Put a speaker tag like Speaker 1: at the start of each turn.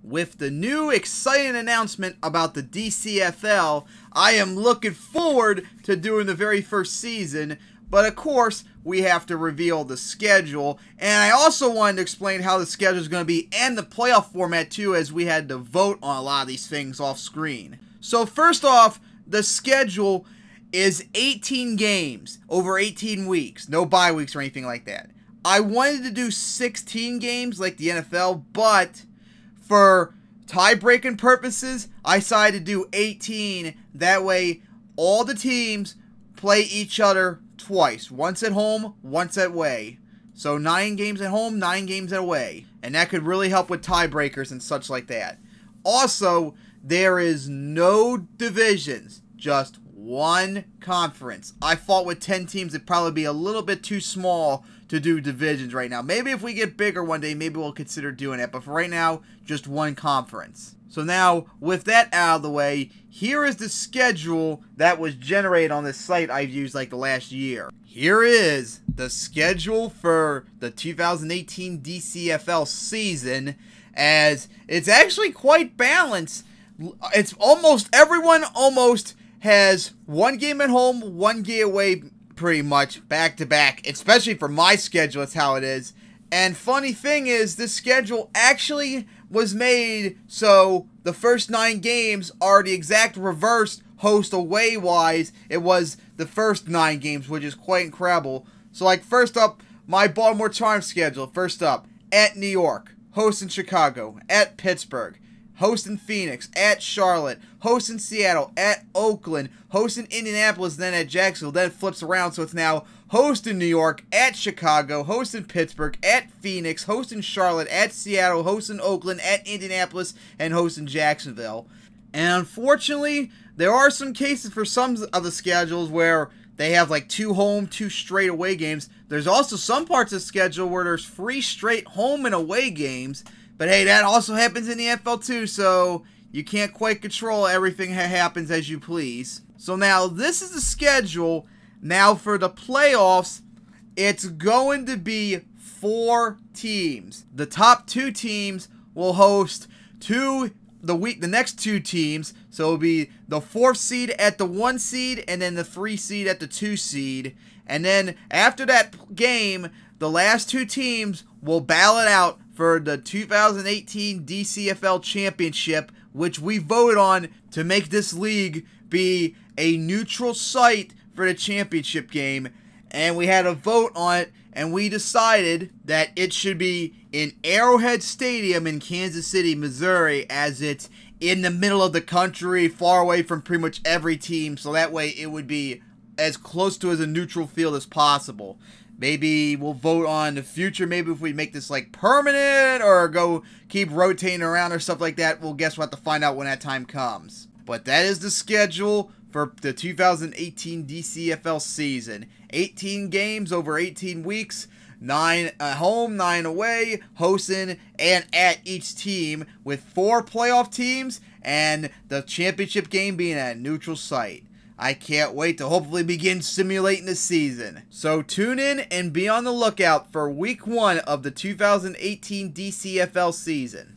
Speaker 1: with the new exciting announcement about the DCFL, I am looking forward to doing the very first season, but of course, we have to reveal the schedule, and I also wanted to explain how the schedule is going to be and the playoff format too, as we had to vote on a lot of these things off screen. So first off, the schedule is 18 games over 18 weeks, no bye weeks or anything like that. I wanted to do 16 games like the NFL, but for tie-breaking purposes, I decided to do 18. That way, all the teams play each other twice. Once at home, once away. So 9 games at home, 9 games away. And that could really help with tiebreakers and such like that. Also, there is no divisions, just one conference. I thought with 10 teams it'd probably be a little bit too small to do divisions right now. Maybe if we get bigger one day, maybe we'll consider doing it. But for right now, just one conference. So now, with that out of the way, here is the schedule that was generated on this site I've used like the last year. Here is the schedule for the 2018 DCFL season, as it's actually quite balanced. It's almost, everyone almost has one game at home, one game away, pretty much back to back, especially for my schedule. That's how it is. And funny thing is, this schedule actually was made so the first 9 games are the exact reverse host away wise. It was the first 9 games, which is quite incredible. So like, first up, my Baltimore Times schedule. First up, at New York, hosting Chicago, at Pittsburgh, hosting Phoenix, at Charlotte, hosting Seattle, at Oakland, hosting Indianapolis, then at Jacksonville, then flips around, so it's now hosting New York, at Chicago, hosting Pittsburgh, at Phoenix, hosting Charlotte, at Seattle, hosting Oakland, at Indianapolis, and hosting Jacksonville. And unfortunately, there are some cases for some of the schedules where they have like 2 home, 2 straight away games. There's also some parts of the schedule where there's 3 straight home and away games. But hey, that also happens in the NFL too, so you can't quite control everything that happens as you please. So now, this is the schedule. Now for the playoffs, it's going to be 4 teams. The top 2 teams will host the next 2 teams. So it'll be the 4th seed at the 1 seed, and then the 3 seed at the 2 seed. And then after that game, the last 2 teams will battle it out for the 2018 DCFL Championship, which we voted on to make this league be a neutral site for the championship game. And we had a vote on it, and we decided that it should be in Arrowhead Stadium in Kansas City, Missouri, as it's in the middle of the country, far away from pretty much every team, so that way it would be as close to as a neutral field as possible. Maybe we'll vote on the future, maybe if we make this like permanent or go keep rotating around or stuff like that. Well, guess we'll have to find out when that time comes. But that is the schedule for the 2018 DCFL season. 18 games over 18 weeks, 9 at home, 9 away, hosting and at each team, with 4 playoff teams and the championship game being at a neutral site. I can't wait to hopefully begin simulating the season. So tune in and be on the lookout for week 1 of the 2018 DCFL season.